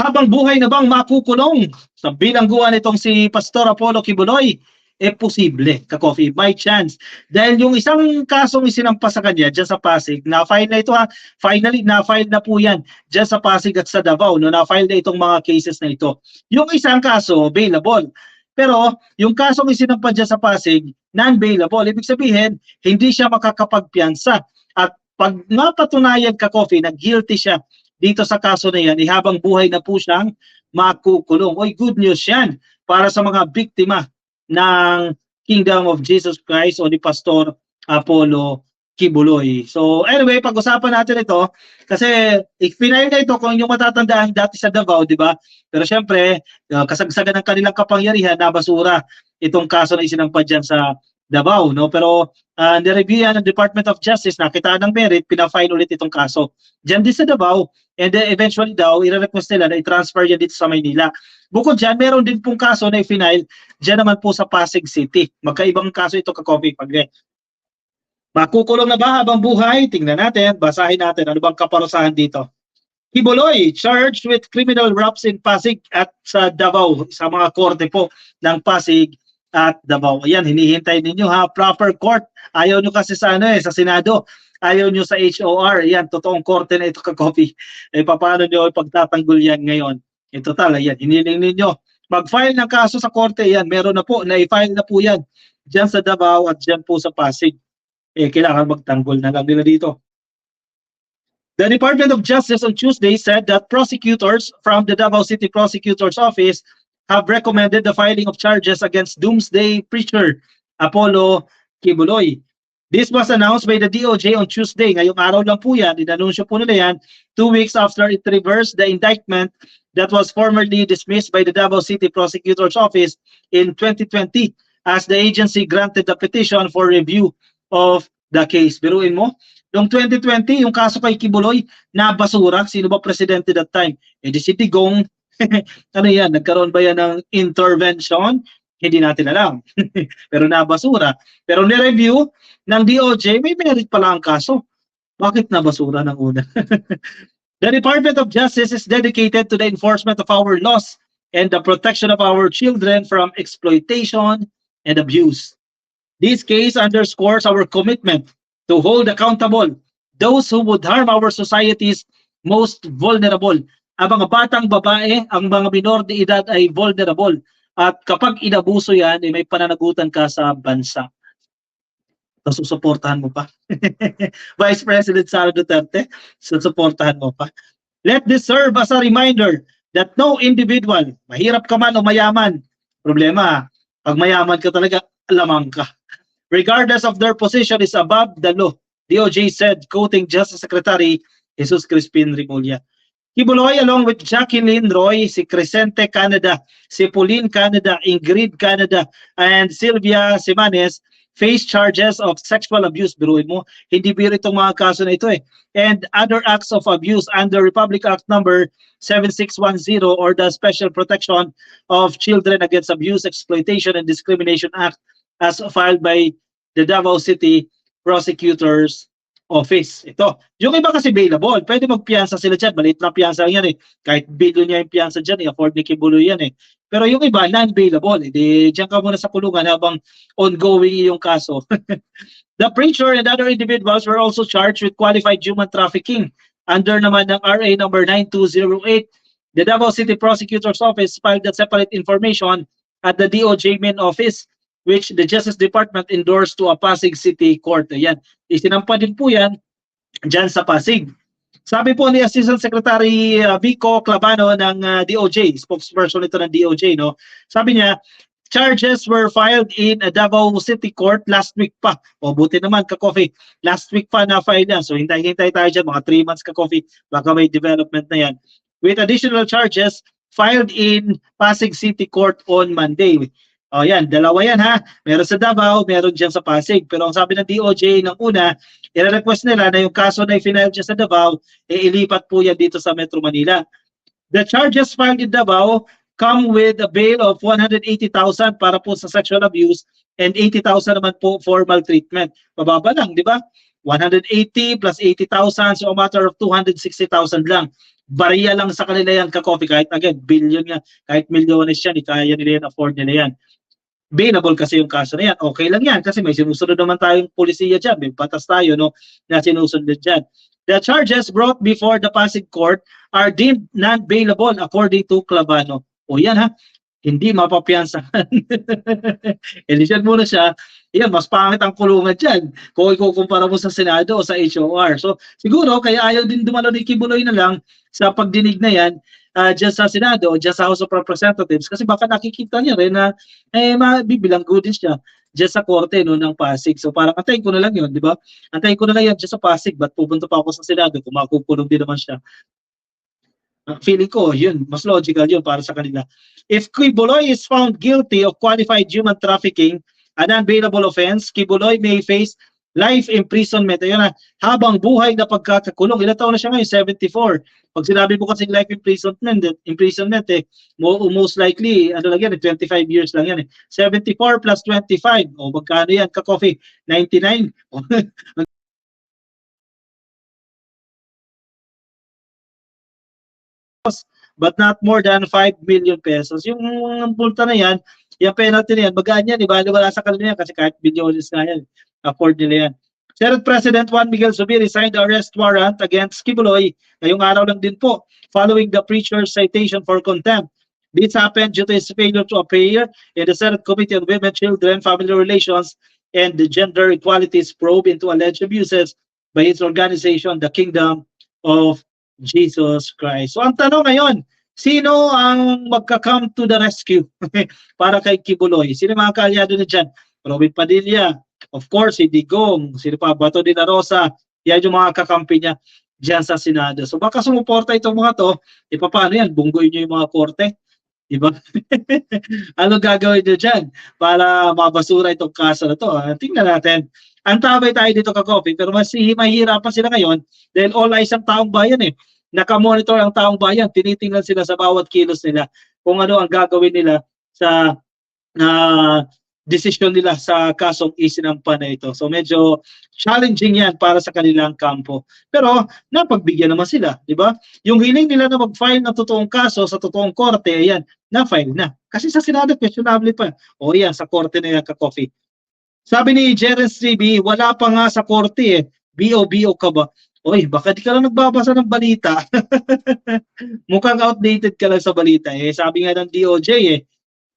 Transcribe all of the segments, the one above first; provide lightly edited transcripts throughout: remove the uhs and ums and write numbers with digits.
Habang buhay na bang makukulong sa bilangguan itong si Pastor Apollo Kibuloy? Posible, ka-coffee, may chance. Dahil yung isang kasong isinampas sa kanya dyan sa Pasig, na-file na ito ha, finally, na-file na po yan dyan sa Pasig at sa Davao, no, na-file na itong mga cases na ito. Yung isang kaso, available. Pero yung kasong isinampas dyan sa Pasig, non-bailable. Ibig sabihin, hindi siya makakapagpiyansa. At pag mapatunayan ka-coffee na guilty siya dito sa kaso na yan, habang buhay na po siyang makukulong. Oy, good news yan para sa mga biktima ng Kingdom of Jesus Christ o ni Pastor Apollo Kibuloy. So anyway, pag-usapan natin ito kasi final na ito kung yung matatandaan dati sa Davao, di ba? Pero syempre, kasagsagan ng kanilang kapangyarihan na basura itong kaso na isinampa dyan sa Davao, no? Pero nireview yan ng Department of Justice, nakita ng merit, pinafile ulit itong kaso. Diyan din sa Davao, and then eventually daw, i-request nila na i-transfer yan dito sa Maynila. Bukod dyan, meron din pong kaso na i-final dyan naman po sa Pasig City. Magkaibang kaso ito ka-coffee pag makukulong na ba habang buhay? Tingnan natin, basahin natin ano bang kaparusahan dito. Kibuloy, charged with criminal rapes in Pasig at sa Davao, sa mga korte po ng Pasig at Davao. Ayan, hinihintay ninyo ha, proper court. Ayaw nyo kasi sa sa Senado. Ayaw nyo sa HOR. Ayan, totoong korte na ito ka-coffee. Paano nyo pagtatanggol yan ngayon? Total, ayan, hiniling ninyo. Mag-file ng kaso sa korte, yan, meron na po, na-file na po yan. Diyan sa Davao at diyan po sa Pasig. Kailangan magtanggol na lang nila dito. The Department of Justice on Tuesday said that prosecutors from the Davao City Prosecutor's Office have recommended the filing of charges against doomsday preacher Apollo Kibuloy. This was announced by the DOJ on Tuesday. Ngayong araw lang po yan, inanunsyo po nila yan 2 weeks after it reversed the indictment that was formerly dismissed by the Davao City Prosecutor's Office in 2020 as the agency granted the petition for review of the case. Biruin mo, noong 2020, yung kaso kay Kibuloy, nabasura. Sino ba presidente that time? Di si Digong. Ano yan? Nagkaroon ba yan ng intervention? Hindi natin alam. Pero nabasura. Pero ni-review ng DOJ, may merit pala ang kaso. Bakit nabasura ng una? The Department of Justice is dedicated to the enforcement of our laws and the protection of our children from exploitation and abuse. This case underscores our commitment to hold accountable those who would harm our society's most vulnerable. Ang mga batang babae, ang mga minor de edad ay vulnerable. At kapag inabuso yan, may pananagutan ka sa bansa. Susuportahan mo pa. Vice President Sara Duterte, susuportahan mo pa. Let this serve as a reminder that no individual, mahirap ka man o mayaman, problema, pag mayaman ka talaga, lamang ka. Regardless of their position is above the law, DOJ said, quoting Justice Secretary Jesus Crispin Rimulya. Kibuloy along with Jacqueline Roy, si Crescente Canada, si Pauline Canada, Ingrid Canada, and Sylvia Simanes face charges of sexual abuse. Biruin mo, hindi biro itong mga kaso na ito and other acts of abuse under Republic Act number 7610 or the Special Protection of Children Against Abuse, Exploitation, and Discrimination Act as filed by the Davao City Prosecutor's Office. Ito. Yung iba kasi bailable. Pwede magpiyansa sila dyan. Maliit na piyansa yan Kahit billion niya yung piyansa dyan, afford ni Kibuloy yan Pero yung iba, non-bailable. Diyan ka muna sa kulungan habang ongoing yung kaso. The preacher and other individuals were also charged with qualified human trafficking under naman ng RA number 9208. The Davao City Prosecutor's Office filed that separate information at the DOJ main office, which the Justice Department endorsed to a Pasig City Court. Ayan, isinampa din po yan dyan sa Pasig. Sabi po ni Assistant Secretary Vico Clavano ng DOJ, spokesperson ito ng DOJ, no? Sabi niya, charges were filed in Davao City Court last week pa. O buti naman ka-coffee, last week pa na-file yan. So hintay-hintay tayo dyan, mga 3 months ka-coffee, baka may development na yan. With additional charges filed in Pasig City Court on Monday. O yan, dalawa yan ha. Meron sa Davao, meron dyan sa Pasig. Pero ang sabi ng DOJ ng una, i-request nila na yung kaso na i-final dyan sa Davao, ilipat po yan dito sa Metro Manila. The charges filed in Davao come with a bail of 180,000 para po sa sexual abuse and 80,000 naman po for maltreatment. Mababa lang, di ba? 180 plus 80,000, so a matter of 260,000 lang. Bariya lang sa kanila yan ka-coffee, kahit again, billion nga, kahit milyones yan, kaya nila yan, afford nila yan. Bailable kasi yung kaso na yan. Okay lang yan kasi may sinusunod naman tayong polisiya dyan. May batas tayo no, na sinusunod dyan. The charges brought before the Pasig Court are deemed non-bailable according to Clavano. O yan ha, hindi mapapiyansahan. Elisyan muna siya, yan, mas pangit ang kulungan dyan kung ikukumpara mo sa Senado o sa HOR. So siguro kaya ayaw din dumalo ni Kibuloy na lang sa pagdinig na yan dyan sa Senado o dyan sa House of Representatives kasi baka nakikita niya rin na mabibilanggo din siya dyan sa korte no, ng Pasig. So parang antayin ko na lang yun, di ba? Antayin ko na lang yan dyan sa Pasig, ba't pupunta pa ako sa Senado kung makukulong din naman siya. Feeling ko, yun, mas logical yun para sa kanila. If Kibuloy is found guilty of qualified human trafficking, an unbailable offense, Kibuloy may face life imprisonment. Ayun na, habang buhay na pagkakakulong. Ilang taon na siya ngayon? 74. Pag sinabi mo kasi life imprisonment most likely, ano lang yan, 25 years lang yan. 74 plus 25. O magkano yan, ka-coffee? 99. But not more than 5 million pesos. Yung multa na yan, yung penalty na yan, magaan yan, wala sa kanila yan kasi kahit bilyones na yan, afford nila yan. Senate President Juan Miguel Zubiri signed the arrest warrant against Kibuloy ngayong araw lang din po following the preacher's citation for contempt. This happened due to his failure to appear in the Senate Committee on Women, Children, Family Relations, and the Gender Equality's probe into alleged abuses by its organization, the Kingdom of Jesus Christ. So ang tanong ngayon, sino ang magka-come to the rescue para kay Kibuloy? Sino mga kaalyado na dyan? Robin Padilla, of course, si Digong, sino pa, Bato de la Rosa, yan yung mga kakampi niya dyan sa Senado. So baka sumuporta itong mga to, paano yan? Bunggoy nyo yung mga korte? Diba? Ano gagawin nyo dyan para mabasura itong kaso na to? Tingnan natin. Antabay tayo dito ka-coffee, pero mas mahihirapan sila ngayon dahil all eyes ang taong bayan eh. Nakamonitor ang taong bayan, tinitingnan sila sa bawat kilos nila kung ano ang gagawin nila sa desisyon nila sa kasong isinampa na ito. So medyo challenging yan para sa kanilang kampo. Pero napagbigyan naman sila, di ba? Yung hiling nila na mag-file ng totoong kaso sa totoong korte, ayan, na-file na. Kasi sa Senado, questionable pa. O yan, sa korte na yan ka-coffee. Sabi ni Jerence CB, wala pa nga sa korte eh. BO ka ba? Oy, baka di ka lang nagbabasa ng balita. Mukhang outdated ka lang sa balita eh. Sabi nga ng DOJ eh,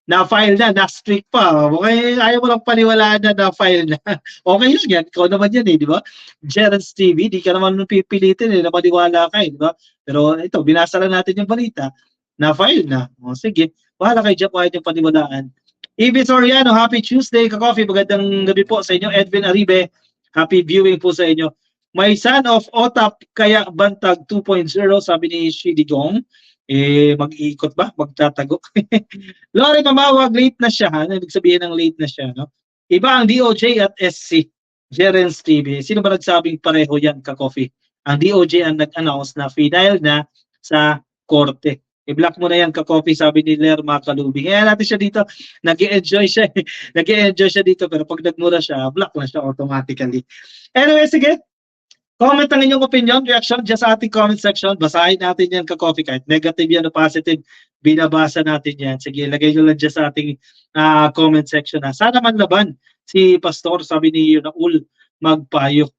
na-file na, na-strict pa. Okay, ayaw mo lang paniwalaan na na-file na. Okay lang yan, ikaw naman yan eh, di ba? Jerence TV, di ka naman pipilitin eh, na maniwala ka eh, di ba? Pero ito, binasa lang natin yung balita, na-file na. O sige, bahala kayo dyan kung ayaw yung paniwalaan. Evie Soriano, happy Tuesday, ka-coffee. Magandang gabi po sa inyo. Edwin Aribe, happy viewing po sa inyo. My son of OTAP, kaya bantag 2.0, sabi ni Shidigong. Mag-iikot ba? Magtatago? Lori Mamawag, late na siya. Ano ibig sabihin ng late na siya? No? Iba ang DOJ at SC. Jerence TV. Sino ba nagsabing pareho yan, ka-coffee? Ang DOJ ang nag-announce na final na sa korte. I-block mo na yan, ka-coffee, sabi ni Lerma Kalubing. Kaya natin siya dito, nag-i-enjoy siya. Nag-i-enjoy siya dito, pero pag nagmura siya, block na siya automatically. Anyway, sige. Comment ang inyong opinion, reaction dyan sa ating comment section. Basahin natin yan, ka-coffee, kahit negative yan o positive, binabasa natin yan. Sige, lagay nyo lang dyan sa ating comment section. Sana man laban si Pastor, sabi ni Yunaul Magpayo.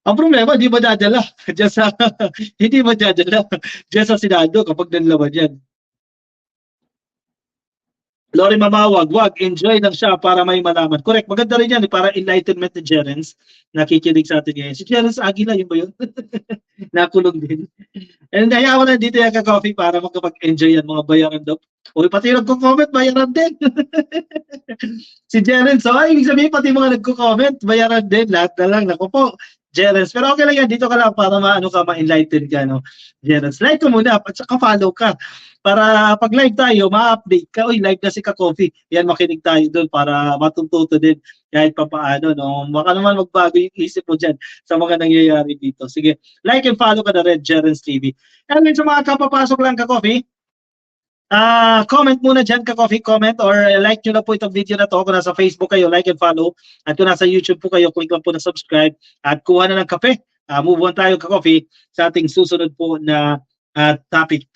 Ang problema, hindi madadala dyan sa, hindi madadala dyan sa Senado kapag nanlaban yan. Lori Mamawag, wag, enjoy lang siya para may malaman. Correct, maganda rin yan, para enlightenment ni Jerence. Nakikinig sa atin ngayon. Si Jerence Aguila, yun ba yun? Nakulong din. And kaya ako lang dito yung ka-coffee para makapag-enjoy yan, mga bayaran daw. O pati nagko-comment, bayaran din. Si Jerence, so ibig sabihin pati mga nagko-comment, bayaran din. Lahat na lang, naku po. Jerence, pero okay lang yan, dito ka lang para ma-enlighten ka, no? Jerence, like ko muna, at saka follow ka. Para pag live tayo, ma-update ka. Uy, live na si ka-coffee. Yan, makinig tayo doon para matututo din kahit pa paano. No? Baka naman magbago yung isip mo dyan sa mga nangyayari dito. Sige, like and follow ka na rin, Jerence TV. And then sa mga kapapasok lang ka-coffee, comment muna dyan, ka-coffee, comment or like nyo na po itong video na to. Kung nasa Facebook kayo, like and follow. At kung nasa YouTube po kayo, click lang po na subscribe at kuha na ng kape Move on tayo ka-coffee sa ating susunod po na topic.